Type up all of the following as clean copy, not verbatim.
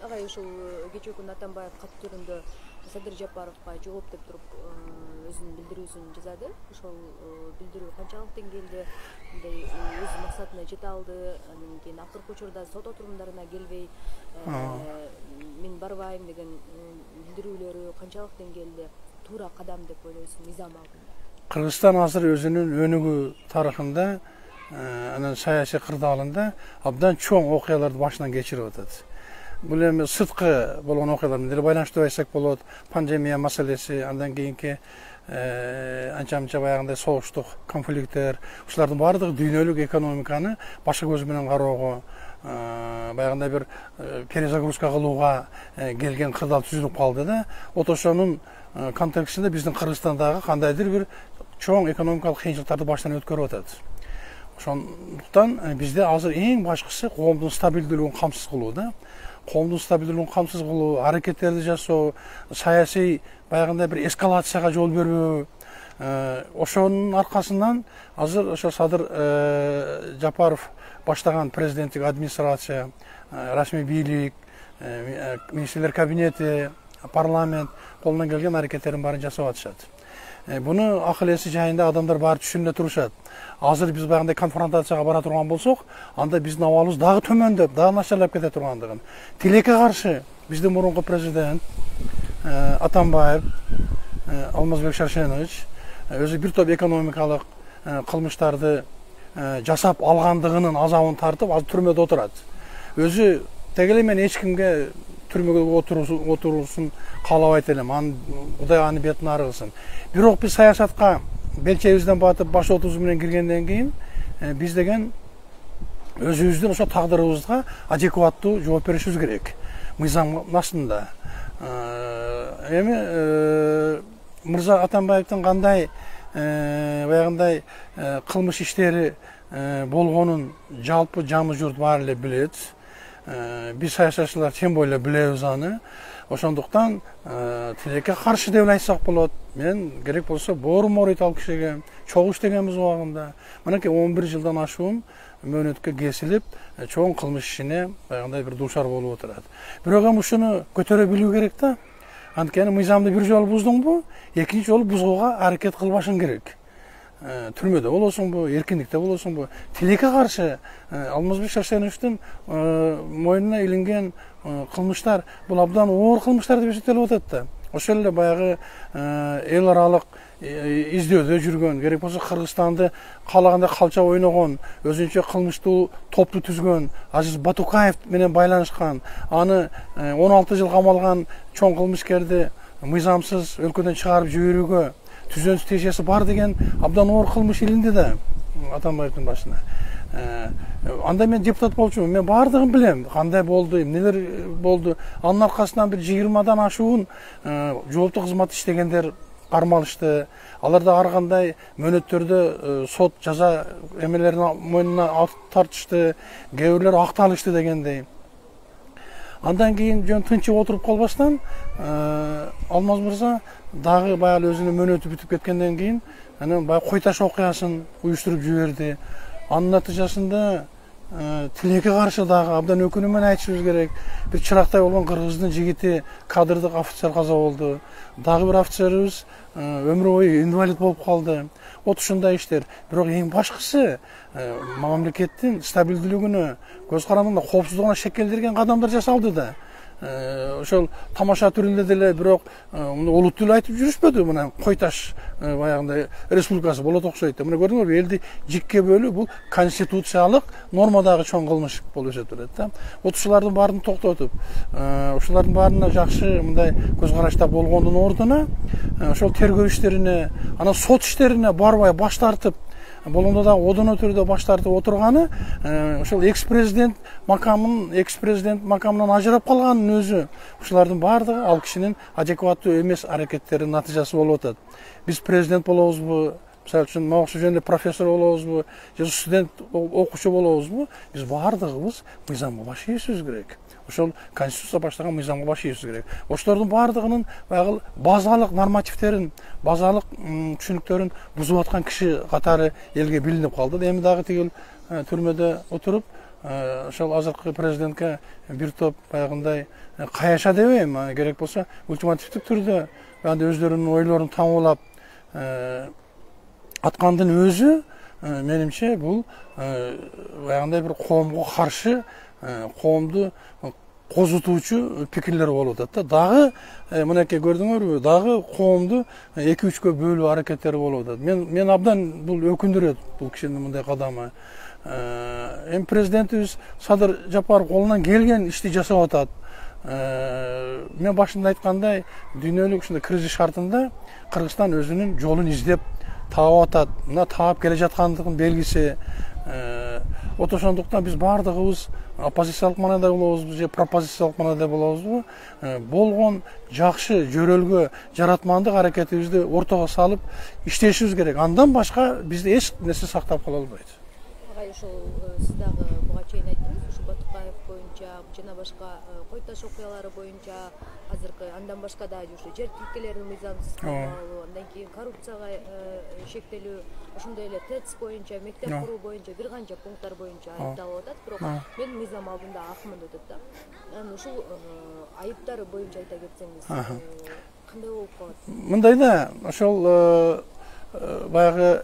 агай ушул кечээ күнү Атамбаев кат түрүндө Садыр Жапаровго жооп деп туруп өзүнүн билдирүүсүн жазады. Ошол билдирүү канчалык деңгээлде мындай өз максатына жете алды, андан кийин акыркы учурда сот отурумдарына келбей мен барбайм деген билдирүүлөрү канчалык деңгээлде туура кадам деп ойлойсуң мыйзам алдында? Кыргызстан азыр өзүнүн өнүгүү тарыхында анан саясий кырдаалында абдан чоң окуяларды башынан кечирип атат. Бул эми сырткы болгон окуялар менен деле байланыштырып айтсак болот. Пандемия маселеси, андан кийинки анча-мынча баягындай согуштук конфликттер, ушулардын баардыгы дүйнөлүк экономиканы башка көз менен кароого, баягындай бир перезагрузка кылууга келген кырдаал түзүлүп калды да. Вот ошонун контекстинде биздин Кыргызстандагы кандайдыр бир чоң экономикалык кыйынчылыктарды баштан өткөрүп атат. Ошондуктан бизде азыр эң башкысы коомдун стабилдүүлүгүн камсыз кылуу да. Коомдун стабилдүүлүгүн камсыз кылуу, аракеттерди жасоо, саясий баягындай бир эскалацияга жол бербөө. Ошонун аркасынан азыр ошо Садыр Жапаров баштаган президенттик администрация, расмий бийлик, министрлер кабинети, парламент колунан келген аракеттерин баарын жасап атышат. Буну акыл эси жайында адамдар баары түшүнө турушат. Азыр биз баягындай конфронтацияга бара турган болсок, анда биздин абалыбыз дагы төмөндөп, дагы начарлап кете тургандыгын. Тилекке каршы биздин мурунку президент Атамбаев Алмазбек Шаршенович өзү бир топ экономикалык кылмыштарды жасап алгандыгынын азабын тартып, азыр түрмөдө отурат. Өзү тегеле мен эч кимге түрмөгө отуруусын каалабайт элем. Кудай аны бетин арыгысын. Бирок биз саясатка белчебизден батып баш отуз менен киргенден кийин биз деген өзүбүздүн ошо тагдырыбызга адекваттуу жооп беришибиз керек. Мыйзам астында. Эми Мырза Атамбаевдин кандай баягындай кылмыш иштери болгонун жалпы жамы журт баары эле билет. Биз саясатчылар тем более билебиз аны. Ошондуктан тилекке каршы деп айтсак болот. Мен керек болсо боор-морит ал кишиге чогуу иштегенбиз убагында. Мынакей 11 жылдан ашуун мөөнөткө кесилип, чоң кылмыш ишине баягындай бир дуушар болуп отурат. Бирок эми ушуну көтөрө билүү керек да. Анткени мыйзамды бир жолу буздуңбу, экинчи жолу бузууга аракет кылбашың керек. Түрмөдө болосуңбу, эркиндикте болосуңбу, тилекке каршы Алмазбек Шаршеновичтин мойнуна илинген кылмыштар бул абдан оор кылмыштар деп эсептелип атат да. Ошол эле баягы эл аралык издөөдө жүргөн, керек болсо Кыргызстанды каалагандай калча ойногон, өзүнчө кылмыштуу топту түзгөн Азиз Батукаев менен байланышкан, аны 16 жыл камалган чоң кылмышкерди мыйзамсыз өлкөдөн чыгарып жиберүүгө түзөнсүз тиешеси бар деген абдан оор кылмыш илинди да Атамбаевдин башына. Анда мен депутат болчумун, мен баардыгын билем, кандай болду, эмнелер болду. Анын аркасынан бир 20дан ашуун жооптуу кызмат иштегендер кармалышты. Алар да ар кандай мөөнөттөрдө сот жаза эмелерин мойнуна тартышты, кээ бирлер акталышты дегендей. Андан кийин жөн тынчып отуруп калбастан Алмаз мырза дагы баягы өзүнүн мөөнөтү бүтүп кеткенден кийин анан баягы кой таш окуясын уюштуруп жиберди. Анын натыйжасында тилекке каршы дагы абдан өкүнүү менен айтышыбыз керек. Бир чырактай болгон кыргыздын жигити кадрдык офицер каза болду. Дагы бир офицерибиз өмүр бою инвалид болуп калды. Вот ушундай иштер. Бирок эң башкысы мамлекеттин стабилдүүлүгүнө, көз карандыгына, коопсуздугуна шек келтирген кадамдар жасалды да. Ошол тамаша түрүндө деле бирок улут тил айтып жүрүшпөдү. Мына кой таш баягындай республикасы болот окшойт. Мына көрдүңөрбү, элди жикке бөлүү бул конституциялык нормадагы чоң кылмыш болуп эсептелет да. Вот ушулардын баарын токтотуп, ушулардын баарына жакшы мындай көз карашта болгондун ордуна ошол тергөө иштерине, анан сот иштерине барбай баш тартып, болгондо да одоно түрдө баш тартып отурганы ошол экс-президент макамынан ажырап калганын өзү. Ушулардын баардыгы ал кишинин адекваттуу эмес аракеттеринин натыйжасы болуп атат. Биз президент болобузбу, мисалы үчүн могу жөнүндө профессор болобузбу, же студент окуучу болобузбу, биз баардыгыбыз мыйзамга баш ийишибиз керек. Ошол конституция баштаган мыйзамга баш ийишибиз керек. Ошолордун баардыгынын баягы базалык нормативтерин, базалык түшүнүктөрүн бузуп аткан киши катары элге билинип калды. Эми дагы тигил түрмөдө отуруп ошол азыркы президентке бир топ баягындай каяша дебейм, керек болсо ультимативдик түрдө анда өздөрүнүн ойлорун тамуулап аткандын өзү менимче бул баягындай бир коомго каршы, коомду козутуучу пикирлер болуп атат да. Дагы мынакей көрдүңөрбү, дагы коомду 2-3кө бөлүү аракеттери болуп атат. Мен абдан бул өкүндүрөт бул кишинин мындай кадамы. Эми президентибиз Садыр Жапаров колунан келген ишти жасап атат. Мен башында айткандай, дүйнөлүк ушундай кризис шартында Кыргызстан өзүнүн жолун издеп таап атат. Мына таап келе жаткандыгынын белгиси. Ошондуктан биз баардыгыбыз оппозициялык маанайда болобузбу же пропозициялык маанайда болобузбу, болгон жакшы жөрөлгө жаратмандык аракетибизди ортого салып иштешибиз керек. Андан башка бизде эч нерсе сактап кала албайт. Ошол сиз дагы буга чейин айттыңыз, ушу Батукаев боюнча жана башка кой таш окуялары боюнча азыркы андан башка да ушу жер тилкелеринин мыйзамсыз калмалуу, андан кийин коррупцияга шектелүү, ошондой эле ТЭЦ боюнча, мектеп куруу боюнча бир канча пункттар боюнча айыпталып атат. Бирок мен мыйзам алдында акмын деп атат да. Анан ушул айыптары боюнча айта кетсеңиз, кандай болуп калат? Мындай да, ошол баягы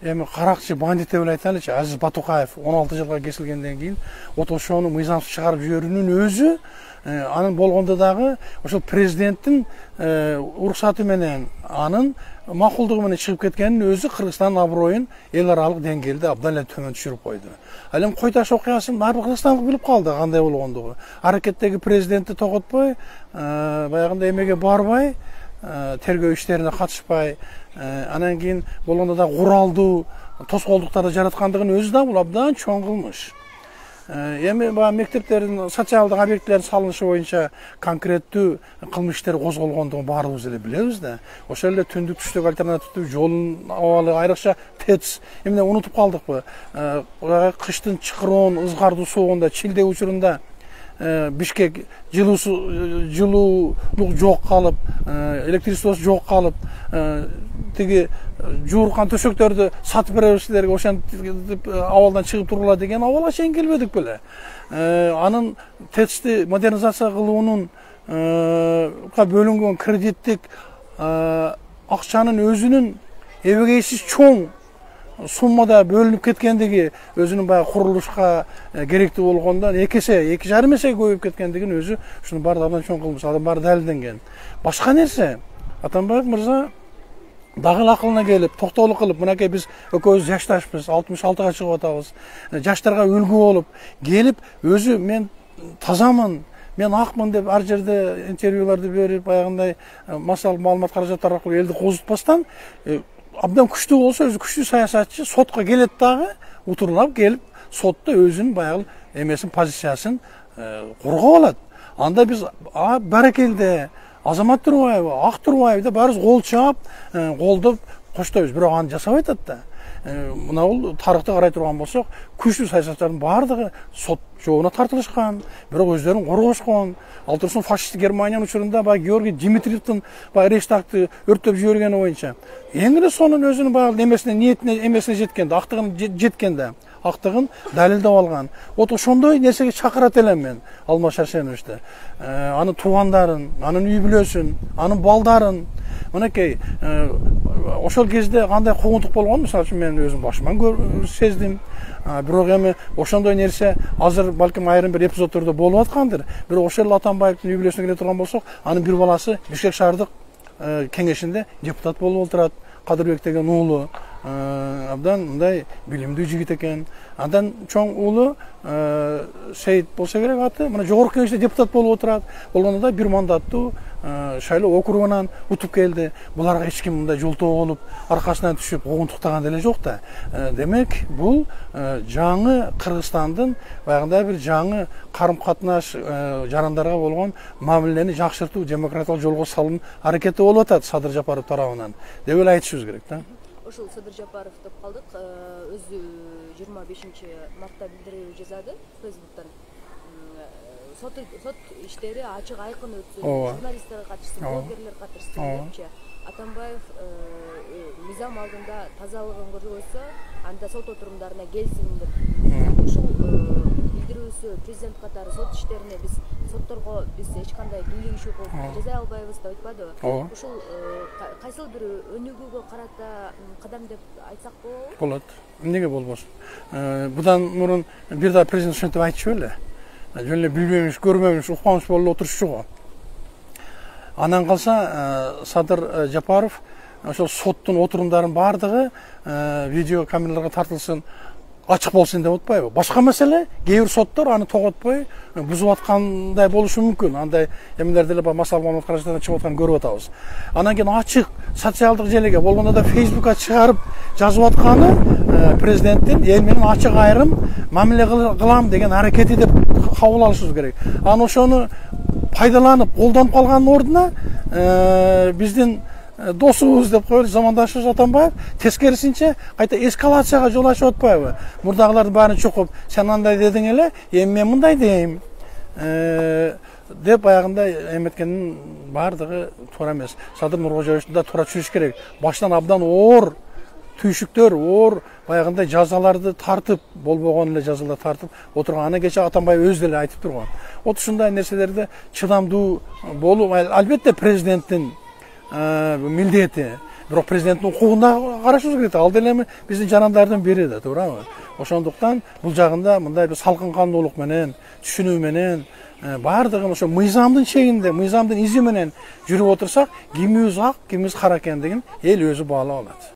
эми каракчы бандит деп эле айтайлычы, Азиз Батукаев 16 жылга кесилгенден кийин ошону мыйзамсыз чыгарып жиберүүнүн өзү, анын болгондо дагы ошол президенттин уруксаты менен, анын макулдугу менен чыгып кеткенин өзү Кыргызстандын аброюн эл аралык деңгээлде абдан эле төмөн түшүрүп койду. Ал эми кой таш окуясын ар бир кыргызстандык билип калды кандай болгондугу. Аракеттеги президентти тоготпой, баягындай эмеге барбай, тергөө иштерине катышпай, анан кийин болгондо да куралдуу тоскоолдуктарды жараткандыгын өзү да бул абдан чоң кылмыш. Эми баягы мектептердин социалдык объектилердин салынышы боюнча конкреттүү кылмыш иштери козголгондугун баарыбыз эле билебиз да. Ошол эле түндүк түштүк альтернативдүү жолдун абалы, айрыкча ТЭЦ, эмне унутуп калдыкпы? Кыштын чыкыроон, ызгардуу соогунда, чилдек учурунда Бишкек жылуулук жок калып, электричествосу жок калып, тиги жууркан төшөктөрдү сатып беребизлерге ошентип абалдан чыгып тургула деген абалга чейин келбедик беле. Анын ТЭЦти модернизация кылуунун бөлүнгөн кредиттик акчанын өзүнүн эбегейсиз чоң суммада бөлүнүп кеткендиги, өзүнүн баягы курулушка керектүү болгондон 2,5 эсе көбөйүп кеткендигин өзү ушунун баардыгынан чоң кылмыш. Анын баары далилденген. Башка нерсе, Атамбаев мырза дагы акылына келип, токтоолук кылып, мынакей биз экөөбүз жашташпыз, 66-га чыгып атабыз. Жаштарга үлгү болуп келип, өзү мен тазамын, мен акмын деп ар жерде интервьюларды берип, баягындай массалык маалымат каражаттары аркылуу элди козутпастан, абдан күчтүү болсо, өзү күчтүү саясатчы сотко келет дагы, утурлап келип, сотто өзүнүн баягы эмесин, позициясын коргоп алат. Анда биз баракелде Азамат Турбаев, Ак Турбаев деп баарыбыз кол чаап, колдоп коштойбуз. Бирок аны жасабайт да. Мына бул тарыхты карай турган болсок, күчтүү саясатчылардын баардыгы сот жообуна тартылышкан, бирок өздөрүн коргошкон. Ал турсун фашисттик Германиянын учурунда баягы Георгий Димитриевдин баягы Рейхстагты өрттөп жибергени боюнча эң эле сонун өзүнүн баягы эмесине, ниетине, эмесине жеткенде, актыгын жеткенде, актыгын далилдеп алган. Ошондой нерсеге чакырат элем мен Алмаз Шаршеновичти. Анын туугандарын, анын үй бүлөсүн, анын балдарын, мынакей ошол кезде кандай куугунтук болгонун мисалы үчүн мен өзүм башыман сездим. Бирок эми ошондой нерсе азыр балким айрым бир эпизоддордо болуп аткандыр. Бирок ошол Атамбаевдин үй бүлөсүнө келе турган болсок, анын бир баласы Бишкек шаардык кеңешинде депутат болуп отурат. Кадырбек деген уулу абдан мындай билимдүү жигит экен. Андан чоң уулу Сейит болсо керек аты, мына жогорку кеңеште депутат болуп отурат. Болгондо да бир мандаттуу шайлоо округунан утуп келди. Буларга эч ким мындай жолтоо болуп, аркасынан түшүп куугунтуктаган деле жок да. Демек, бул жаңы Кыргызстандын баягындай бир жаңы карым-катнаш жарандарга болгон мамилени жакшыртуу, демократиялык жолго салуу аракети болуп атат Садыр Жапаров тарабынан деп эле айтышыбыз керек да. Ошол Садыр Жапаров деп калдык, өзү 25-мартта билдирүү жасады Фейсбуктан. Сот иштери ачык айкын өтсүн, журналисттер катышсын, блогерлер катышсын депчи. Атамбаев мыйзам алдында тазалыгын көрсөтсө, анда сот отурумдарына келсин деп. Ушул билдирүүсү президент катары сот иштерине сотторго биз эч кандай бийлик иши кылып жасай албайбыз деп айтпадыбы? Ооба. Ушул кайсыл бир өнүгүүгө карата кадам деп айтсак болобу? Болот. Эмнеге болбосун? Будан мурун бир да президент ушинтип айтчу беле. Жөн эле билбеймиш, көрбөймүш, укпамыш болуп отурчу го. Анан калса Садыр Жапаров ошол соттун отурумдарынын баардыгы видео камераларга тартылсын, ачык болсун деп атпайбы? Башка маселе, кээ бир соттор аны тоготпой бузуп аткандай болушу мүмкүн. Андай эмелер деле бар, Масал Мамат Каражановдон чыгып атканын көрүп атабыз. Анан кийин ачык социалдык желеге болгондо да Facebook'a чыгарып жазып атканы президенттин эл менен ачык айрым мамиле кылам деген аракети деп кабыл алышыбыз керек. Анан ошону пайдаланып, колдонуп калгандын ордуна биздин досубуз деп коелу, замандашыбыз Атамбаев тескерисинче кайта эскалацияга жол ачып атпайбы? Мурдагылардын баарын чукуп, сен андай дедиң эле, эми мен мындай дейм деп баягындай эметкенин баардыгы туура эмес. Садыр Нуркожоевичтин да туура түшүнүш керек. Баштан абдан оор түйшүктөр, оор баягындай жазаларды тартып, болбогон эле жазалар тартып отурган. Аны кече Атамбаев өзү деле айтып турган. Ушундай нерселерде чыдамдуу болуп, албетте президенттин милдети, бирок президенттин укугуна карашыбыз керек. Ал деле биздин жарандардын бири да, туурабы? Ошондуктан бул жагында мындай бир салкын кандуулук менен, түшүнүү менен баардыгын ошо мыйзамдын чегинде, мыйзамдын изи менен жүрүп отурсак, кимибиз ак, кимибиз кара экендигин эл өзү баалап алат.